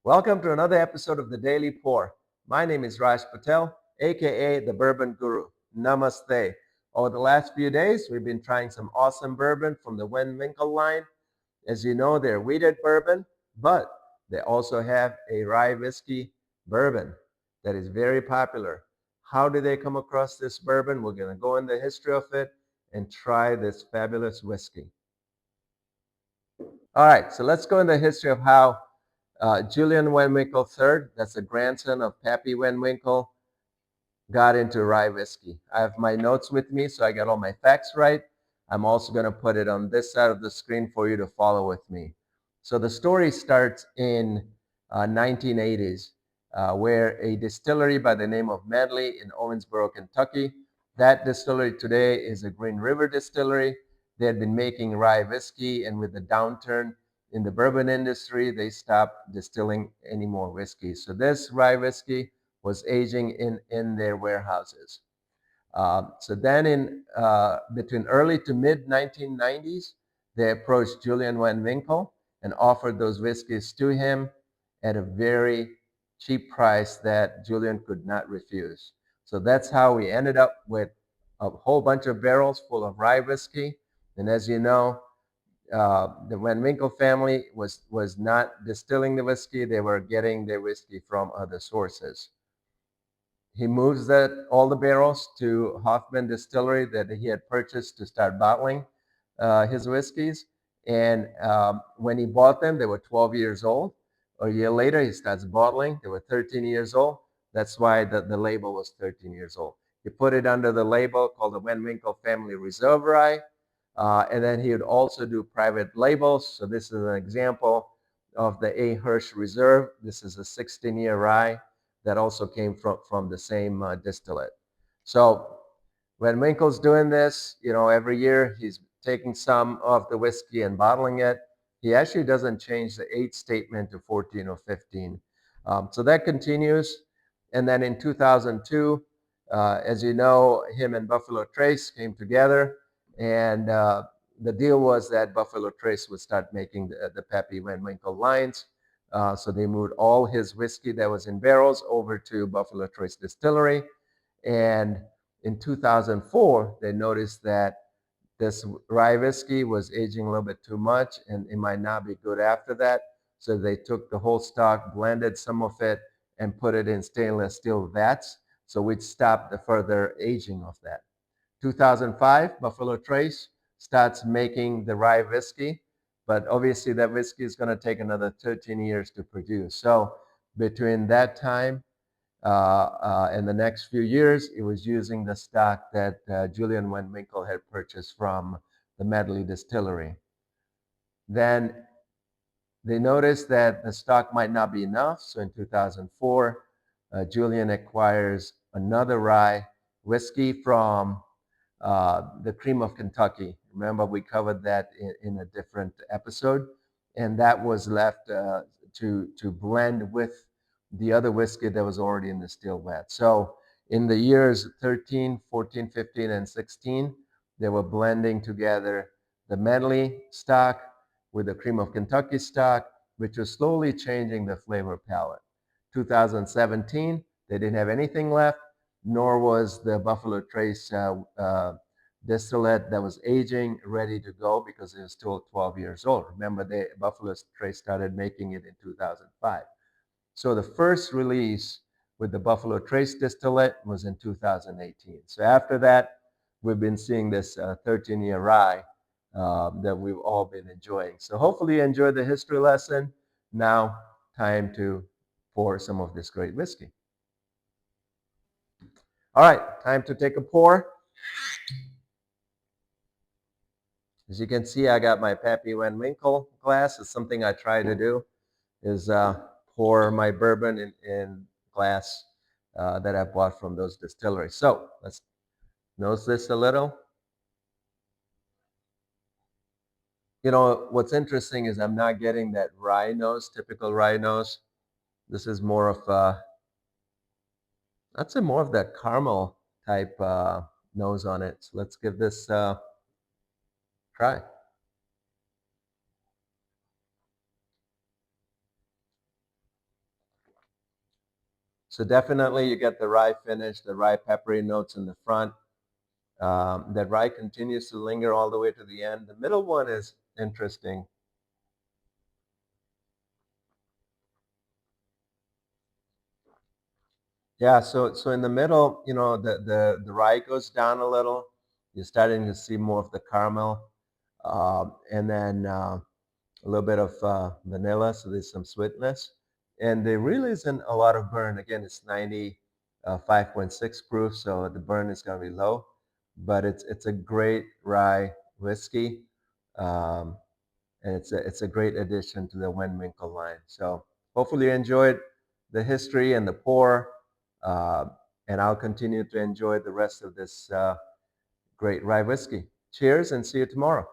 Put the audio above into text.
Welcome to another episode of the Daily Pour. My name is Raj Patel, aka the Bourbon Guru. Namaste. Over the last few days, we've been trying some awesome bourbon from the Van Winkle line. As you know, they're wheated bourbon, but they also have a rye whiskey bourbon that is very popular. How did they come across this bourbon? We're going to go in the history of it and try this fabulous whiskey. All right, so let's go in the history of how Julian Van Winkle III, that's the grandson of Pappy Van Winkle, got into rye whiskey. I have my notes with me, so I got all my facts right. I'm also going to put it on this side of the screen for you to follow with me. So the story starts in 1980s, where a distillery by the name of Medley in Owensboro, Kentucky. That distillery today is a Green River distillery. They had been making rye whiskey, and with the downturn in the bourbon industry, they stopped distilling any more whiskey. So this rye whiskey was aging in their warehouses. So then in between early to mid 1990s, they approached Julian Van Winkle and offered those whiskeys to him at a very cheap price that Julian could not refuse. So that's how we ended up with a whole bunch of barrels full of rye whiskey. And as you know, the Van Winkle family was not distilling the whiskey. They were getting their whiskey from other sources. He moves all the barrels to Hoffman Distillery that he had purchased to start bottling his whiskeys. And when he bought them, they were 12 years old. A year later, he starts bottling. They were 13 years old. That's why the label was 13 years old. He put it under the label called the Van Winkle Family Reserve Rye. And then he would also do private labels. So this is an example of the A. Hirsch Reserve. This is a 16-year rye that also came from the same distillate. So when Winkle's doing this, every year he's taking some of the whiskey and bottling it. He actually doesn't change the age statement to 14 or 15. So that continues. And then in 2002, as you know, him and Buffalo Trace came together, and the deal was that Buffalo Trace would start making the Pappy Van Winkle lines. So they moved all his whiskey that was in barrels over to Buffalo Trace Distillery. And in 2004, they noticed that this rye whiskey was aging a little bit too much and it might not be good after that. So they took the whole stock, blended some of it, and put it in stainless steel vats. So we'd stop the further aging of that. 2005, Buffalo Trace starts making the rye whiskey, but obviously that whiskey is going to take another 13 years to produce. So between that time and the next few years, it was using the stock that Julian Van Winkle had purchased from the Medley Distillery. Then they noticed that the stock might not be enough. So in 2004, Julian acquires another rye whiskey from the Cream of Kentucky. Remember, we covered that in a different episode, and that was left to blend with the other whiskey that was already in the still vat. So in the years 13, 14, 15, and 16, they were blending together the Medley stock with the Cream of Kentucky stock, which was slowly changing the flavor palette. 2017, they didn't have anything left, nor was the Buffalo Trace distillate that was aging ready to go because it was still 12 years old. Remember, Buffalo Trace started making it in 2005. So the first release with the Buffalo Trace distillate was in 2018. So after that, we've been seeing this 13-year rye that we've all been enjoying. So hopefully you enjoyed the history lesson. Now, time to pour some of this great whiskey. All right, time to take a pour. As you can see, I got my Pappy Van Winkle glass. It's something I try to do, is pour my bourbon in glass that I bought from those distilleries. So let's nose this a little. What's interesting is I'm not getting that rye nose, typical rye nose. This is more of I'd say more of that caramel type nose on it. So let's give this a try. So definitely you get the rye finish, the rye peppery notes in the front. That rye continues to linger all the way to the end. The middle one is interesting. Yeah, so in the middle, the rye goes down a little. You're starting to see more of the caramel, and then a little bit of vanilla, so there's some sweetness. And there really isn't a lot of burn. Again, it's 95.6 proof, so the burn is going to be low. But it's a great rye whiskey, um, and it's a great addition to the Van Winkle line. So hopefully you enjoyed the history and the pour, uh, and I'll continue to enjoy the rest of this great rye whiskey. Cheers, and see you tomorrow.